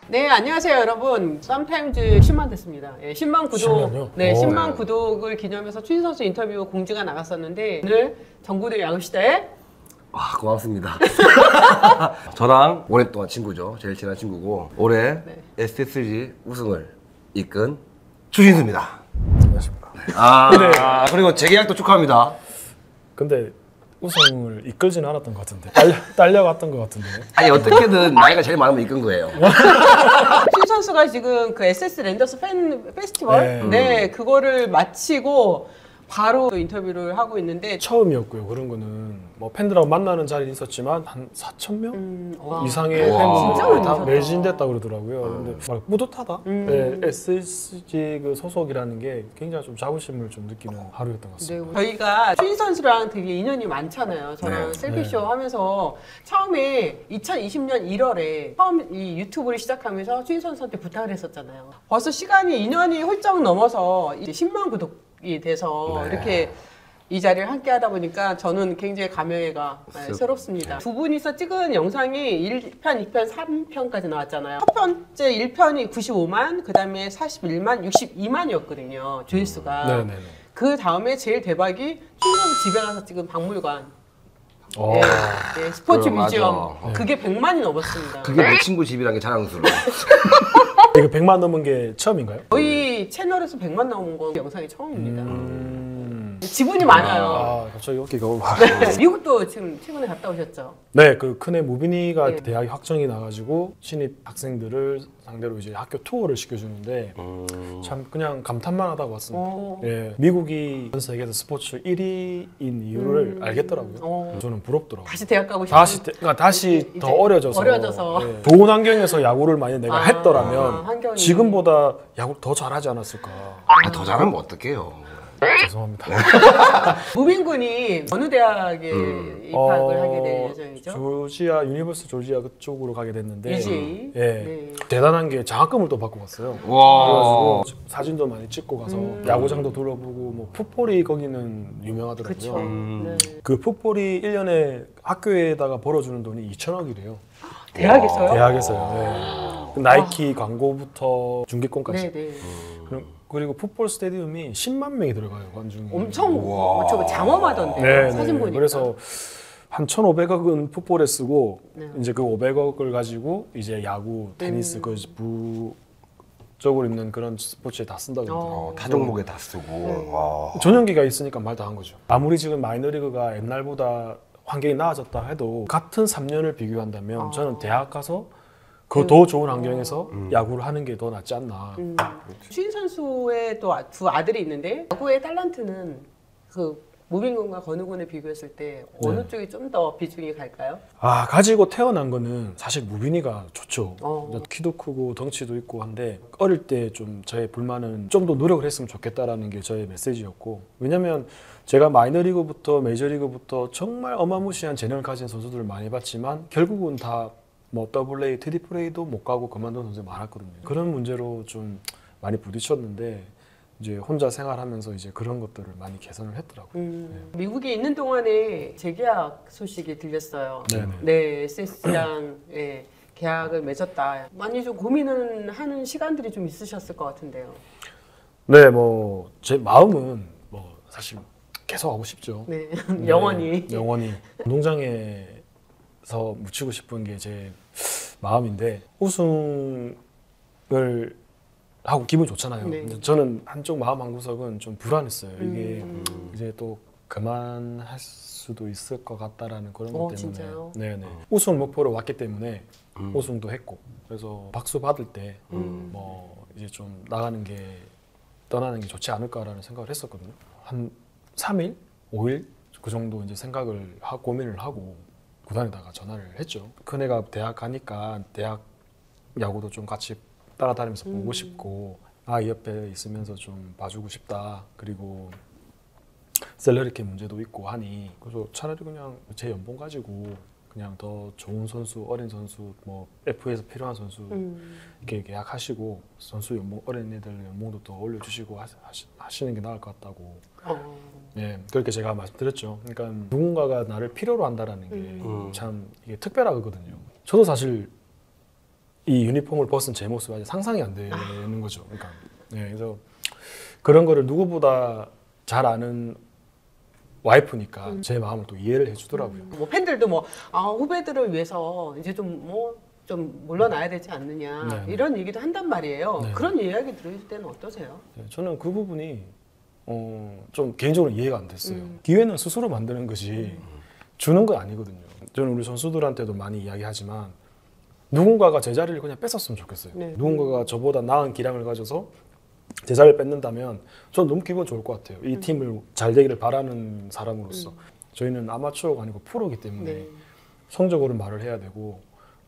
네, 안녕하세요, 여러분. 썸타임즈 10만 됐습니다. 예, 10만 구독. 10만요? 네, 오. 10만 구독을 기념해서 추신 선수 인터뷰 공지가 나갔었는데 오늘 정구대 야구시대에 고맙습니다. 저랑 오랫동안 친구죠. 제일 친한 친구고 올해 네. SSG 우승을 이끈 추신수입니다. 안녕하십니까. 그리고 재계약도 축하합니다. 근데 우승을 이끌지는 않았던 것 같은데 딸려갔던 것 같은데. 아니 어떻게든 나이가 제일 많으면 이끈 거예요. 추신 선수가 지금 그 SS 랜더스 팬 페스티벌 네, 그거를 마치고 바로 인터뷰를 하고 있는데 처음이었고요. 그런 거는 뭐 팬들하고 만나는 자리는 있었지만 한 4,000명 와. 이상의 와. 진짜 팬들이 많이 다 오셨다. 매진됐다 그러더라고요. 근데 막 뿌듯하다. 네, SSG 그 소속이라는 게 굉장히 좀 자부심을 좀 느끼는 하루였던 것 네, 같습니다. 저희가 추신 선수랑 되게 인연이 많잖아요. 저랑 네. 셀피쇼 하면서 처음에 2020년 1월에 처음 이 유튜브를 시작하면서 추신 선수한테 부탁을 했었잖아요. 벌써 시간이 2년이 훌쩍 넘어서 이제 10만 구독이 돼서 네. 이렇게 이 자리를 함께 하다 보니까 저는 굉장히 감회가 새롭습니다. 두 분이서 찍은 영상이 1편, 2편, 3편까지 나왔잖아요. 첫 번째 1편이 95만, 그 다음에 41만, 62만이었거든요. 조회수가. 네네네. 그 다음에 제일 대박이 충남 집에 가서 찍은 박물관. 어. 네, 네, 스포츠 그래, 뮤지엄. 맞아. 그게 100만이 넘었습니다. 그게 내 친구 집이란 게 자랑스러워. 이거 100만 넘은 게 처음인가요? 저희 채널에서 100만 나온 건 영상이 처음입니다. 음. 지분이 많아요. 아, 갑자기 어깨가 네, 미국도 지금 최근에 갔다 오셨죠? 네, 그 큰애 무빈이가 네. 대학 확정이 나가지고 신입 학생들을 상대로 이제 학교 투어를 시켜주는데 참 그냥 감탄만 하다가 왔습니다. 어. 예, 미국이 전 세계에서 스포츠 1위인 이유를 알겠더라고요. 어. 저는 부럽더라고요. 다시 대학 가고 싶은 그러니까 다시 이제 더 어려져서, 어려져서. 예, 좋은 환경에서 야구를 만약 내가 했더라면 환경이. 지금보다 야구를 더 잘하지 않았을까. 더 잘하면 어떡해요. 죄송합니다. 무빈군이 어느 대학에 입학을 하게 될 예정이죠? 조지아 유니버스 조지아 그쪽으로 가게 됐는데 UGA? 예, 네. 대단한 게 장학금을 또 받고 갔어요. 와. 그래가지고 사진도 많이 찍고 가서 야구장도 둘러보고 뭐 풋볼이 거기는 유명하더라고요. 그쵸. 네. 그 풋볼이 1년에 학교에다가 벌어주는 돈이 2천억이래요. 대학에서요? 대학에서요. 네. 나이키 광고부터 중계권까지. 네네. 그리고 풋볼 스테디움이 10만 명이 들어가요, 관중이. 엄청 우와. 저 장엄하던데 네, 사진 네. 보니까. 그래서 한 1,500억은 풋볼에 쓰고 네. 이제 그 500억을 가지고 이제 야구, 테니스 그 부적으로 있는 그런 스포츠에 다 쓴다고 그러더라고요. 타 종목에 다 쓰고. 와. 전용기가 있으니까 말 다 한 거죠. 아무리 지금 마이너리그가 옛날보다 환경이 나아졌다 해도 같은 3년을 비교한다면 저는 대학 가서 그 더 좋은 환경에서 야구를 하는 게 더 낫지 않나. 추인 선수의 또 두 아들이 있는데 야구의 탤런트는 그 무빈군과 건우군을 비교했을 때 어느 네. 쪽이 좀 더 비중이 갈까요? 가지고 태어난 거는 사실 무빈이가 좋죠. 어. 키도 크고 덩치도 있고 한데 어릴 때 좀 저의 불만은 좀 더 노력을 했으면 좋겠다라는 게 저의 메시지였고, 왜냐면 제가 마이너리그부터 메이저리그부터 정말 어마무시한 재능을 가진 선수들을 많이 봤지만 결국은 다 뭐 더블A, 트리플 A도 못 가고 그만둔 선수들이 많았거든요. 그런 문제로 좀 많이 부딪혔는데 이제 혼자 생활하면서 이제 그런 것들을 많이 개선을 했더라고요. 미국에 있는 동안에 재계약 소식이 들렸어요. 네네. 네, SS랑 계약을 맺었다. 많이 좀 고민을 하는 시간들이 좀 있으셨을 것 같은데요. 네, 뭐 제 마음은 뭐 사실 계속 하고 싶죠. 네, 네, 영원히. 영원히 운동장에서 묻히고 싶은 게 제 마음인데 우승을 하고 기분 좋잖아요. 네. 근데 저는 한쪽 마음 한 구석은 좀 불안했어요. 이게 이제 또 그만할 수도 있을 것 같다라는 그런 것 때문에. 진짜요? 네네. 우승 목표로 왔기 때문에 우승도 했고, 그래서 박수 받을 때 뭐 이제 좀 나가는 게 떠나는 게 좋지 않을까라는 생각을 했었거든요. 한 3일, 5일 그 정도 이제 생각을 하고 고민을 하고 구단에다가 전화를 했죠. 큰애가 대학 가니까 대학 야구도 좀 같이 따라다니면서 보고 싶고 아이 옆에 있으면서 좀 봐주고 싶다. 그리고 셀러리캡 문제도 있고 하니 그래서 차라리 그냥 제 연봉 가지고 그냥 더 좋은 선수, 어린 선수, 뭐 F에서 필요한 선수 이렇게 계약하시고 선수 연봉, 어린 애들 연봉도 더 올려주시고 하시는 게 나을 것 같다고. 네, 그렇게 제가 말씀드렸죠. 그러니까 누군가가 나를 필요로 한다라는 게 참 이게 특별하거든요. 저도 사실 이 유니폼을 벗은 제 모습이 아직 상상이 안 되는 거죠. 그러니까 그래서 그런 거를 누구보다 잘 아는 와이프니까 제 마음을 또 이해를 해주더라고요. 뭐 팬들도 뭐 후배들을 위해서 이제 좀 물러나야 되지 않느냐 네. 이런 얘기도 한단 말이에요. 네. 그런 이야기 들으실 때는 어떠세요? 저는 그 부분이 좀 개인적으로 이해가 안 됐어요. 기회는 스스로 만드는 것이 주는 건 아니거든요. 저는 우리 선수들한테도 많이 이야기하지만 누군가가 제 자리를 그냥 뺏었으면 좋겠어요. 네. 누군가가 저보다 나은 기량을 가져서 제 자리를 뺏는다면 저는 너무 기분 좋을 것 같아요. 이 팀을 잘 되기를 바라는 사람으로서. 저희는 아마추어가 아니고 프로이기 때문에 네. 성적으로 말을 해야 되고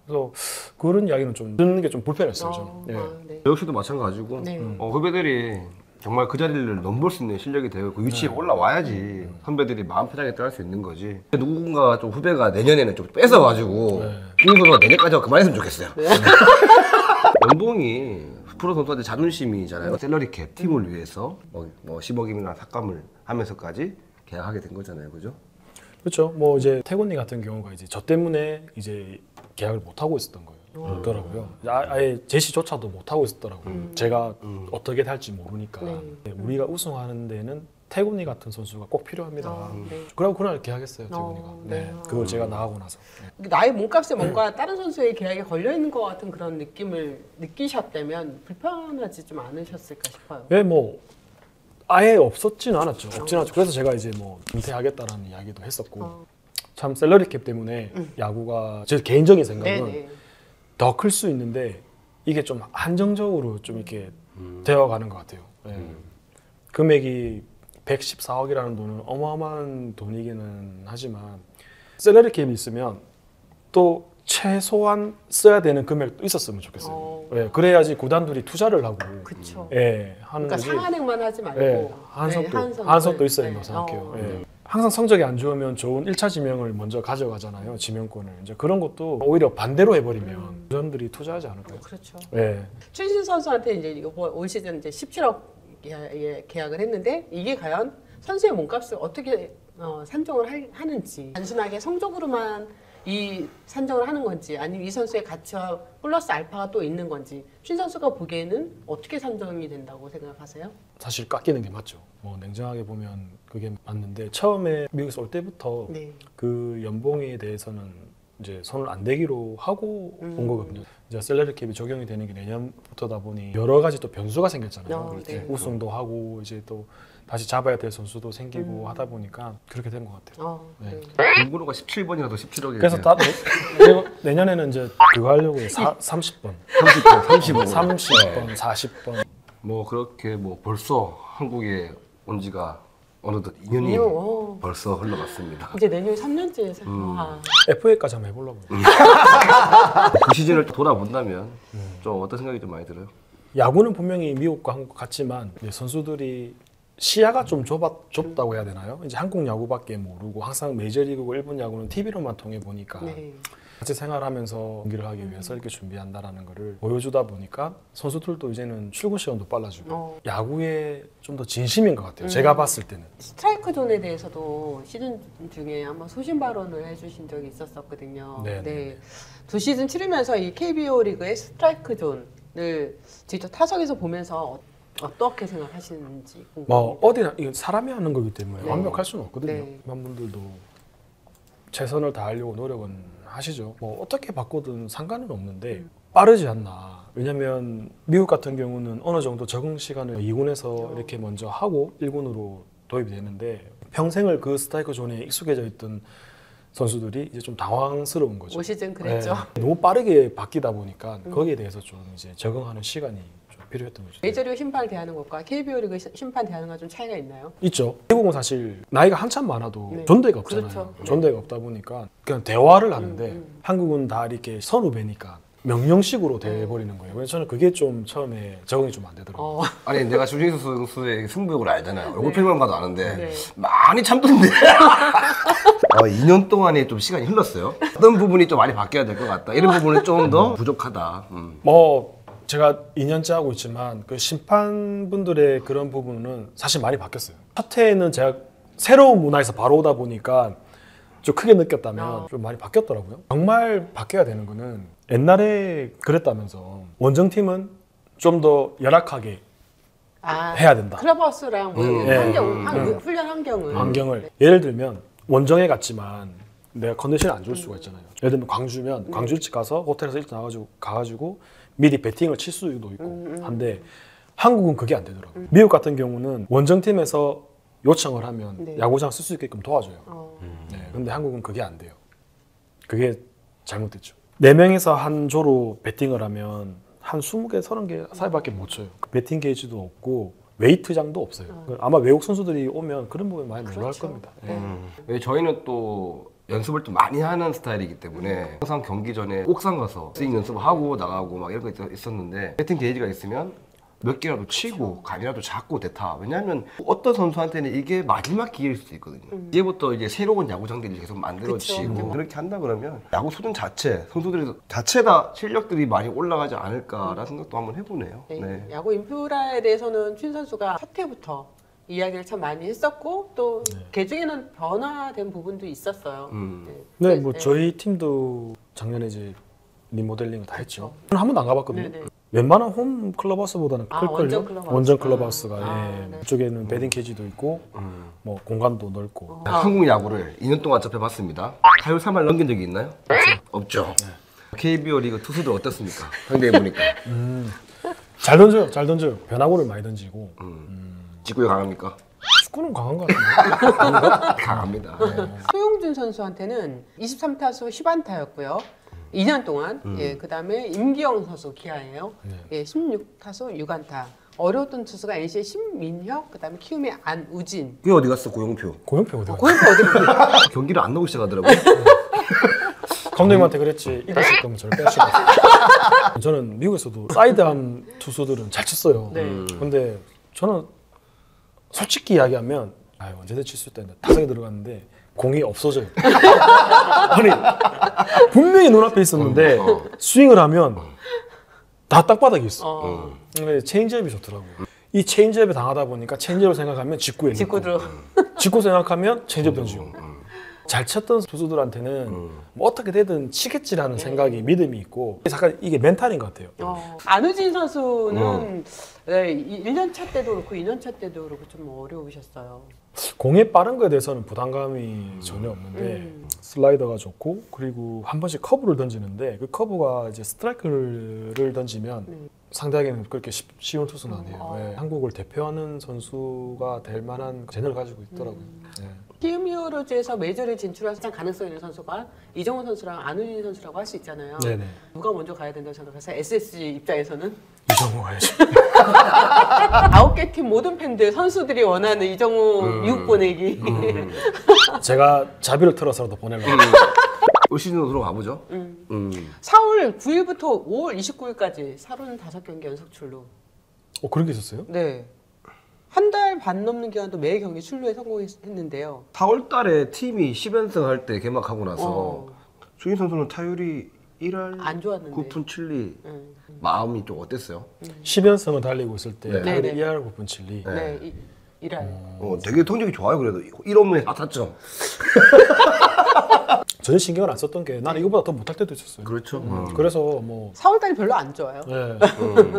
그래서 그런 이야기는 좀 듣는 게 좀 불편했어요. 저는. 네. 저 역시도 마찬가지고 네. 후배들이 정말 그 자리를 넘볼 수 있는 실력이 되고 그 위치에 올라와야지 선배들이 마음 편하게 떠날 수 있는 거지. 누군가 좀 후배가 내년에는 좀 뺏어가지고 중소가 내년까지 그만했으면 좋겠어요. 연봉이 프로 선수한테 자존심이잖아요. 셀러리캡 팀을 위해서 뭐 10억이나 삭감을 하면서까지 계약하게 된 거잖아요, 그죠? 그렇죠. 뭐 이제 태곤이 같은 경우가 이제 저 때문에 이제 계약을 못 하고 있었던 거예요. 더라고요. 아예 제시조차도 못 하고 있었더라고요. 제가 어떻게 될지 모르니까. 네. 우리가 우승하는 데는 태곤이 같은 선수가 꼭 필요합니다. 네. 그러고 그날 계약했어요, 태곤이가. 네. 그걸 제가 나가고 나서. 나의 몸값에 뭔가 다른 선수의 계약이 걸려 있는 것 같은 그런 느낌을 느끼셨다면 불편하지 좀 않으셨을까 싶어요. 네, 뭐 아예 없었지는 않았죠. 없지는 않았죠. 그래서 제가 이제 뭐 은퇴하겠다라는 이야기도 했었고 참 셀러리캡 때문에 야구가 제 개인적인 생각은 네네. 더 클 수 있는데 이게 좀 한정적으로 좀 이렇게 되어가는 것 같아요. 네. 금액이 114억이라는 돈은 어마어마한 돈이기는 하지만 셀러리캡이 있으면 또 최소한 써야 되는 금액도 있었으면 좋겠어요. 네, 그래야지 구단들이 투자를 하고 그쵸. 하는 그러니까 거지. 상한액만 하지 말고 네, 한석도 있어야 된다고 생각해요. 네. 항상 성적이 안 좋으면 좋은 1차 지명을 먼저 가져가잖아요. 지명권을. 이제 그런 것도 오히려 반대로 해버리면 구단들이 투자하지 않을까요? 그렇죠. 네. 최신 선수한테 이제 이거 올 시즌 이제 17억 계약을 했는데 이게 과연 선수의 몸값을 어떻게 산정을 하는지 단순하게 성적으로만 이 산정을 하는 건지 아니면 이 선수의 가치와 플러스 알파가 또 있는 건지 신 선수가 보기에는 어떻게 산정이 된다고 생각하세요? 사실 깎이는 게 맞죠. 뭐 냉정하게 보면 그게 맞는데 처음에 미국에서 올 때부터 네. 그 연봉에 대해서는 이제 손을 안 대기로 하고 온 거거든요. 이제 셀러리 캡이 적용이 되는 게 내년부터다 보니 여러 가지 또 변수가 생겼잖아요. 네. 우승도 하고 이제 또 다시 잡아야 될 선수도 생기고 하다 보니까 그렇게 된 것 같아요. 네. 등번호가 17번이라서 17억이 그래서 내년에는 이제 그거 하려고 30번, 30번, 40번. 뭐 그렇게 뭐 벌써 한국에 온 지가 어느덧 2년이 벌써 흘러갔습니다. 이제 내년에 3년째에서 FA까지 한번 해보려고요. 그 시즌을 돌아본다면 좀 어떤 생각이 좀 많이 들어요? 야구는 분명히 미국과 한국 같지만 선수들이 시야가 좀 좁다고 해야 되나요? 이제 한국 야구밖에 모르고 항상 메이저리그고 일본 야구는 TV로만 통해 보니까 네. 같이 생활하면서 경기를 하기 위해서 이렇게 준비한다라는 거를 보여주다 보니까 선수들도 이제는 출근 시간도 빨라지고 야구에 좀 더 진심인 것 같아요. 제가 봤을 때는. 스트라이크 존에 대해서도 시즌 중에 한번 소신 발언을 해주신 적이 있었거든요. 네. 두 시즌 치르면서 이 KBO 리그의 스트라이크 존을 직접 타석에서 보면서 어떻게 생각하시는지 궁금해요. 뭐 어디나 이건 사람이 하는 거기 때문에 네. 완벽할 수는 없거든요. 네. 많은 분들도 최선을 다하려고 노력은 하시죠. 뭐 어떻게 바꿔든 상관은 없는데 빠르지 않나. 왜냐면 미국 같은 경우는 어느 정도 적응 시간을 2군에서 이렇게 먼저 하고 1군으로 도입이 되는데 평생을 그 스트라이크 존에 익숙해져 있던 선수들이 이제 좀 당황스러운 거죠. 올 시즌 그랬죠. 네. 너무 빠르게 바뀌다 보니까 거기에 대해서 좀 이제 적응하는 시간이 좀 필요했던 거죠. 메이저리그 심판을 대하는 것과 KBO 리그 심판 대하는 건 좀 차이가 있나요? 있죠. 미국은 사실 나이가 한참 많아도 네. 존대가 없잖아요. 그렇죠. 존대가 없다 보니까 그냥 대화를 하는데 한국은 다 이렇게 선후배니까 명령식으로 돼버리는 거예요. 그래서 저는 그게 좀 처음에 적응이 좀 안 되더라고요. 아니 내가 주진수 선수의 승부욕을 알잖아요. 얼굴 표정만 봐도 아는데 네. 많이 참던데. 2년 동안에 좀 시간이 흘렀어요. 어떤 부분이 좀 많이 바뀌어야 될 것 같다. 이런 부분은 좀 더 부족하다. 뭐 제가 2년째 하고 있지만 그 심판분들의 그런 부분은 사실 많이 바뀌었어요. 첫 해에는 제가 새로운 문화에서 바로 오다 보니까 좀 크게 느꼈다면 좀 많이 바뀌었더라고요. 정말 바뀌어야 되는 거는 옛날에 그랬다면서 원정팀은 좀 더 열악하게 해야 된다. 클럽하우스랑 뭐 훈련 환경을 예를 들면 원정에 갔지만 내가 컨디션이 안 좋을 수가 있잖아요. 예를 들면 광주면 광주 일찍 가서 호텔에서 일찍 가가지고 미리 배팅을 칠 수도 있고 한데 한국은 그게 안 되더라고요. 미국 같은 경우는 원정팀에서 요청을 하면 야구장 쓸 수 있게끔 도와줘요. 네, 근데 한국은 그게 안 돼요. 그게 잘못됐죠. 4명이서 한 조로 배팅을 하면 한 20개, 30개 사이밖에 못 쳐요. 그 배팅 게이지도 없고 웨이트장도 없어요. 아마 외국 선수들이 오면 그런 부분에 많이 놀랄 겁니다. 저희는 또 연습을 좀 많이 하는 스타일이기 때문에 항상 경기 전에 옥상 가서 스윙 연습을 하고 나가고 막 이런 거 있었는데 배팅 게이지가 있으면 몇 개라도 치고 감이라도 잡고 대타. 왜냐하면 어떤 선수한테는 이게 마지막 기회일 수도 있거든요. 이제부터 이제 새로운 야구장들이 계속 만들어지고 그렇게 한다 그러면 야구 수준 자체, 선수들이 자체가 실력들이 많이 올라가지 않을까라는 생각도 한번 해보네요. 네. 야구 인프라에 대해서는 춘 선수가 첫 해부터 이야기를 참 많이 했었고 또 개중에는 변화된 부분도 있었어요. 네, 뭐 저희 팀도 작년에 이제 리모델링을 다 했죠. 한 번도 안 가봤거든요. 네네. 웬만한 홈 클럽하우스보다는 클걸요? 원정 클럽하우스가. 네. 그쪽에는 배팅 케이지도 있고 뭐 공간도 넓고. 한국 야구를 2년 동안 접해봤습니다. 타율 3할 넘긴 적이 있나요? 없죠. KBO 리그 투수들 어떻습니까? 상대해 보니까. 잘 던져요. 변화구를 많이 던지고. 직구에 강합니까? 축구는 강한 것 같은데. 강합니다. 소용준 선수한테는 23타수 10안타였고요. 2년 동안. 그다음에 임기영 선수 기아예요. 16타수 6안타. 어려웠던 투수가 NC의 신민혁, 그다음에 키움의 안우진. 그게 어디 갔어, 고용표? 고영표 어디 고인표 어디로? 경기를 안 나오기 시작하더라고요. 감독님한테 그랬지. 이겼을 거면 저를 빼시고. 저는 미국에서도 사이드암 투수들은 잘 쳤어요. 근데 저는 솔직히 이야기하면 언제든 칠 수 있다는데 타석에 들어갔는데 공이 없어져요. 아니 분명히 눈앞에 있었는데 스윙을 하면 다 땅바닥에 있어. 근데 체인지업이 좋더라고요. 이 체인지업에 당하다 보니까 체인지업을 생각하면 직구에 직구 들어. 직구 생각하면 체인지업 던지고 잘 쳤던 투수들한테는 뭐 어떻게 되든 치겠지라는 생각이 믿음이 있고 잠깐 이게 멘탈인 것 같아요. 안우진 선수는 1년 차 때도 그렇고 2년 차 때도 그렇고 좀 어려우셨어요. 공에 빠른 거에 대해서는 부담감이 전혀 없는데 슬라이더가 좋고 그리고 한 번씩 커브를 던지는데 그 커브가 이제 스트라이크를 던지면 상대에게는 그렇게 쉬운 투수는 아니에요. 한국을 대표하는 선수가 될 만한 재능을 가지고 있더라고요. 키움 히어로즈에서 메이저리그 진출할 가능성이 있는 선수가 이정우 선수랑 안우진 선수라고 할 수 있잖아요. 네네. 누가 먼저 가야 된다고 생각하세요? SSG 입장에서는? 이정우 가야죠. 9개 팀 모든 팬들, 선수들이 원하는 이정우 미국 보내기. 제가 자비를 틀어서라도 보내려고. 올 시즌으로 들어가 보죠. 4월 9일부터 5월 29일까지 35경기 연속 출루. 그런 게 있었어요? 네. 한 달 반 넘는 기간도 매 경기 출루에 성공했는데요. 4월 달에 팀이 10연승 할 때 개막하고 나서 주인 선수는 타율이 1할 안 좋았는데. 9푼 7리. 마음이 좀 어땠어요? 10연승을 달리고 있을 때 네. 2할 9분 7리. 네, 이랄. 되게 통적이 좋아요. 그래도 1홈런에 4타점. 전혀 신경을 안 썼던 게 나는 이거보다 더 못할 때도 있었어요. 그렇죠. 그래서 뭐 4월 달이 별로 안 좋아요.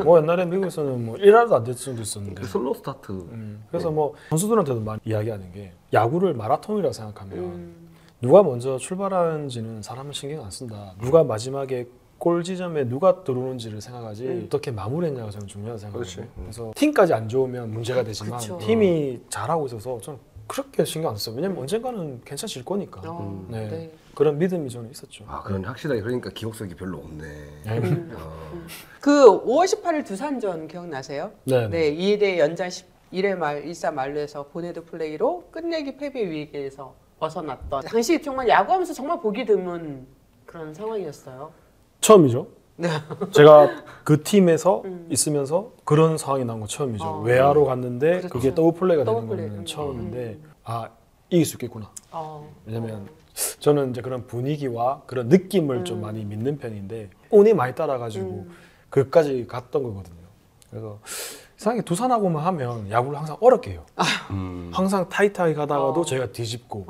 뭐 옛날에 미국에서는 뭐 1할도 안 됐을 수도 있었는데 슬로우 스타트. 그래서 뭐 선수들한테도 많이 이야기하는 게 야구를 마라톤이라고 생각하면 누가 먼저 출발하는지는 사람은 신경 안 쓴다. 누가 마지막에 골 지점에 누가 들어오는지를 생각하지 어떻게 마무리했냐가 저는 중요하다고 생각해요. 그래서 팀까지 안 좋으면 문제가 되지만 팀이 잘하고 있어서 저는 그렇게 신경 안 썼어요. 왜냐면 언젠가는 괜찮아질 거니까. 네. 그런 믿음이 저는 있었죠. 그런 확실하게 그러니까 기억속이 별로 없네. 그 5월 18일 두산전 기억나세요? 네. 2대 연장 1회 말 1사 만루에서 보네드 플레이로 끝내기 패배 위기에서 벗어났던 당시 정말 야구하면서 정말 보기 드문 그런 상황이었어요. 처음이죠. 네. 제가 그 팀에서 있으면서 그런 상황이 나온 건 처음이죠. 외야로 갔는데 그렇죠. 그게 더블 플레이가 되는 더블 건 플레이. 처음인데 이길 수 있겠구나. 왜냐면 저는 이제 그런 분위기와 그런 느낌을 좀 많이 믿는 편인데 운이 많이 따라가지고 그까지 갔던 거거든요. 그래서 이상하게 두산하고만 하면 야구를 항상 어렵게 해요. 항상 타이트하게 가다가도 저희가 뒤집고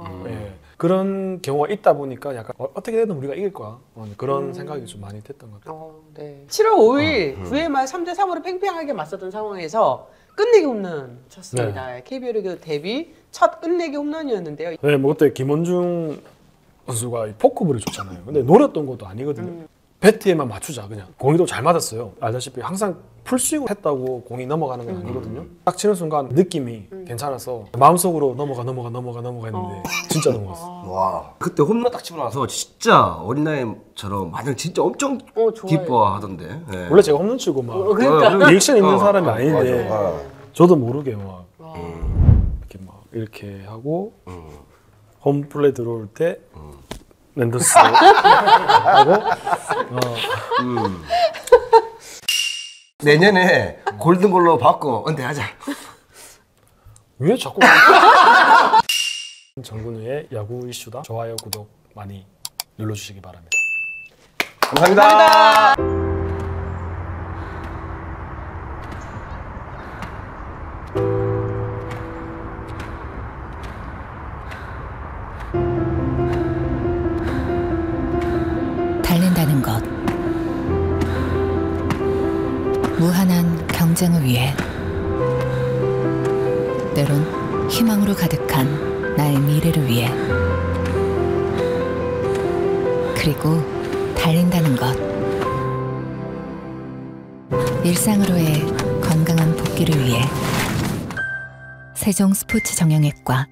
그런 경우가 있다 보니까 약간 어떻게 되든 우리가 이길 거야. 그런 생각이 좀 많이 됐던 것 같아요. 네. 7월 5일 9회 말 3대 3으로 팽팽하게 맞섰던 상황에서 끝내기 홈런 쳤습니다. KBO 리그 데뷔 첫 끝내기 홈런이었는데요. 네, 뭐 그때 김원중 선수가 이 포크볼이 좋잖아요. 근데 노렸던 것도 아니거든요. 배트에만 맞추자 그냥. 공이도 잘 맞았어요. 알다시피 항상 풀스윙을 했다고 공이 넘어가는 건 아니거든요. 딱 치는 순간 느낌이 괜찮아서 마음속으로 넘어가 했는데 진짜 넘어갔어. 와 그때 홈런 딱 치고 나서 진짜 어린아이처럼 마냥 진짜 엄청 좋아요. 기뻐하던데. 네. 원래 제가 홈런 치고 막 그러니까. 리액션 있는 사람이 아닌데 맞아. 저도 모르게 막 이렇게 하고 홈플레이 들어올 때 랜더스 하고 내년에 골든볼로 받고 은퇴하자. 왜 자꾸 정근우의 야구 이슈다. 좋아요 구독 많이 눌러주시기 바랍니다. 감사합니다. 달린다는 것, 무한한 경쟁을 위해, 때론 희망으로 가득한 나의 미래를 위해, 그리고 달린다는 것, 일상으로의 건강한 복귀를 위해 세종 스포츠 정형외과